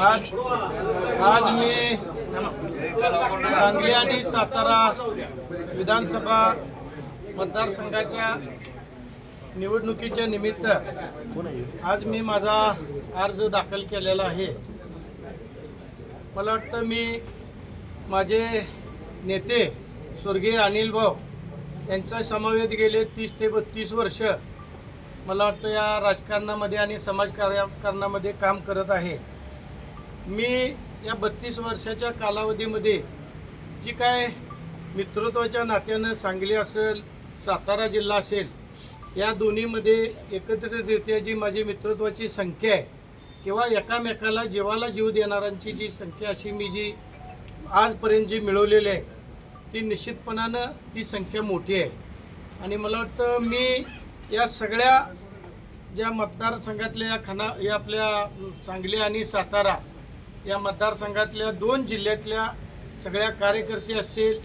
आज मी सांगली आणि सातारा विधानसभा मतदारसंघाच्या निवडणुकीच्या निमित्त आज मी माझा अर्ज दाखल केलेला आहे। मला वाटतं मी माझे नेते स्वर्गीय अनिल भाऊ यांचा समवेत गेले 30 ते 32 वर्ष मला वाटतं या राजकारणामध्ये आणि समाजकारणामध्ये काम करत आहे। मी या 32 वर्षाच्या कालावधीमध्ये जी काय मित्रत्वाच्या नात्यानं सांगली असेल सातारा जिल्हा असेल या दोन्हीमध्ये एकत्रितरित्या जी माझी मित्रत्वाची संख्या आहे किंवा एकामेकाला जीवाला जीव देणाऱ्यांची जी संख्या अशी मी जी आजपर्यंत जी मिळवलेली आहे ती निश्चितपणानं ती संख्या मोठी आहे। आणि मला वाटतं मी या सगळ्या ज्या मतदारसंघातल्या या आपल्या सांगली आणि सातारा या मतदारसंघातल्या 2 जिल्ह्यातल्या सगळ्या कार्यकर्ते असतील,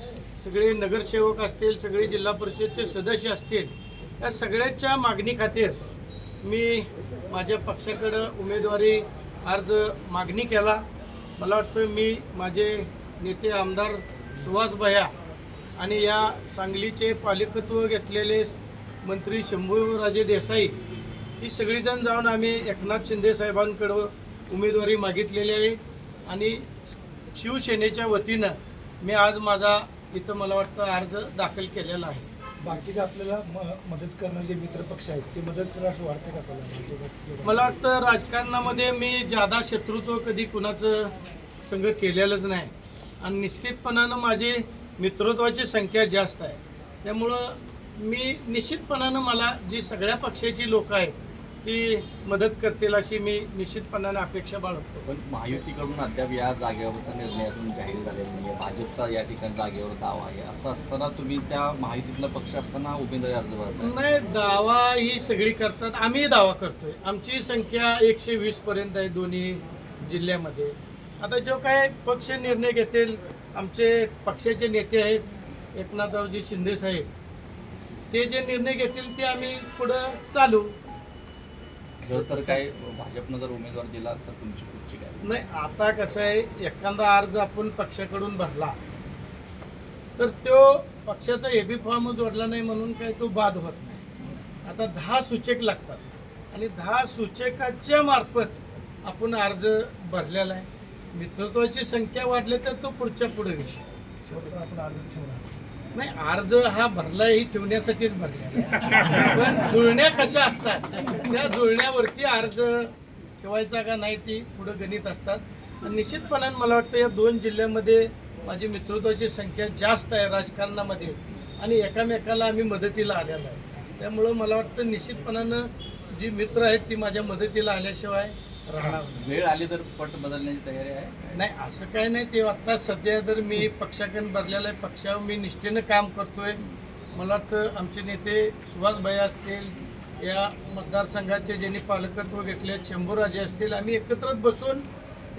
सगळे नगरसेवक असतील, सगळे जिल्हा परिषदचे सदस्य असतील, या सगळ्याच्या मागणी खातीर मी माझ्या पक्षाकडं उमेदवारी अर्ज मागणी केला। मला वाटतं मी माझे नेते आमदार सुहास भैया आणि या सांगलीचे पालकत्व घेतलेले मंत्री शंभूराजे देसाई ही सगळीजण जाऊन आम्ही एकनाथ शिंदे साहेबांकडं उमेदवारी मागितलेली आहे आणि शिवसेनेच्या वतीनं मी आज माझा इथं मला वाटतं अर्ज दाखल केलेला आहे। बाकीचे आपल्याला मदत करणारे जे मित्र पक्ष आहेत ते मदत करा असं वाटतं का आपल्याला? मला वाटतं राजकारणामध्ये मी जादा शत्रुत्व कधी कुणाचं संघ केलेलंच नाही आणि निश्चितपणानं माझी मित्रत्वाची संख्या जास्त आहे। त्यामुळं मी निश्चितपणानं मला जी सगळ्या पक्षाची लोक आहेत ती मदत करतील अशी मी निश्चितपणानं अपेक्षा बाळगतो। पण महायुतीकडून अद्याप या जागेवरचा निर्णय अजून जाहीर झालेला नाही आहे। भाजपचा या ठिकाणी जागेवर दावा आहे, असं असताना तुम्ही त्या महायुतीतला पक्ष असताना उमेदवारी अर्ज भरताय? नाही, दावा ही सगळी करतात, आम्ही दावा करतोय। आमची संख्या 120 पर्यंत आहे दोन्ही जिल्ह्यामध्ये। आता जो काय पक्ष निर्णय घेतील, आमचे पक्षाचे नेते आहेत एकनाथरावजी शिंदे साहेब, ते जे निर्णय घेतील ते आम्ही पुढं चालू। तर काय भाजपनं जर उमेदवार दिला तर तुमची पुढची काय? नाही, आता कसं आहे, एखादा अर्ज आपण पक्षाकडून भरला तर तो पक्षाचा एबी फॉर्म जोडला नाही म्हणून काही तो बाद होत नाही। आता 10 सूचक लागतात आणि 10 सूचकाच्या मार्फत आपण अर्ज भरलेला आहे। मित्रत्वाची संख्या वाढली तर तो पुढे विषय। आपण अर्ज ठेवला नाही, अर्ज हा भरला ही ठेवण्यासाठीच भरलेला आहे, पण जुळण्या कशा असतात त्या जुळण्यावरती अर्ज ठेवायचा का नाही ती पुढं गणित असतात। आणि निश्चितपणाने मला वाटतं या 2 जिल्ह्यामध्ये माझी मित्रत्वाची संख्या जास्त आहे राजकारणामध्ये आणि एकामेकाला आम्ही मदतीला आलेलो आहे। त्यामुळं मला वाटतं निश्चितपणानं जी मित्र आहेत ती माझ्या मदतीला आल्याशिवाय राहणार नाही। वेळ आली तर पट बदलण्याची तयारी आहे? नाही, असं काय नाही, ते आत्ता सध्या जर मी पक्षाकडून भरलेलं आहे, पक्षावर मी निष्ठेनं काम करतोय। मला वाटतं आमचे नेते सुहास भैया असतील, या मतदारसंघाचे ज्यांनी पालकत्व घेतले शंभूराजे असतील, आम्ही एकत्र बसून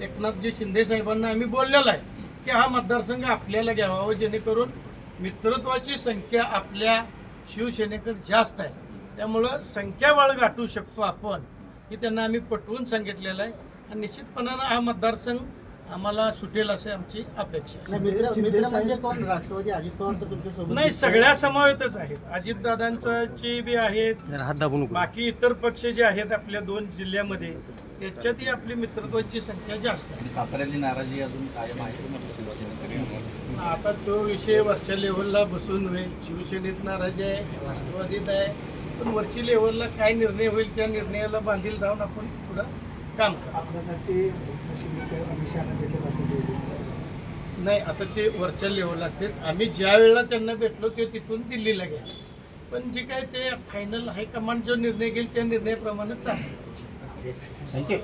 एकनाथजी शिंदे साहेबांना आम्ही बोललेलं आहे की हा मतदारसंघ आपल्याला घ्यावा, जेणेकरून मित्रत्वाची संख्या आपल्या शिवसेनेकडे जास्त आहे। त्यामुळं संख्याबळ गाठू शकतो आपण हे त्यांना आम्ही पटवून सांगितलेलं आहे आणि निश्चितपणानं हा मतदारसंघ आम्हाला सुटेल असे आमची अपेक्षा आहे। राष्ट्रवादी अजित पवार तर तुमच्यासोबत नाही, सगळ्या समावेतच आहेत, अजितदादांची बी आहेत, बाकी इतर पक्ष जे आहेत आपल्या 2 जिल्ह्यामध्ये त्याच्यातही आपली मित्रत्वाची संख्या जास्त आहे। साताऱ्यातली नाराजी अजून कायम आहे? आता तो विषय वरच्या लेव्हलला बसून होईल। शिवसेनेत नाराजी आहे, राष्ट्रवादीत आहे, पण वरची लेव्हलला काय निर्णय होईल त्या निर्णयाला बांधील जाऊन आपण पुढं काम करू। आपल्यासाठी नाही, आता ते वरच्या लेव्हलला असते, आम्ही ज्या वेळेला त्यांना भेटलो ते तिथून दिल्लीला गेले, पण जे काय ते फायनल हायकमांड जो निर्णय घेईल त्या निर्णयाप्रमाणे चालेल। थँक्यू.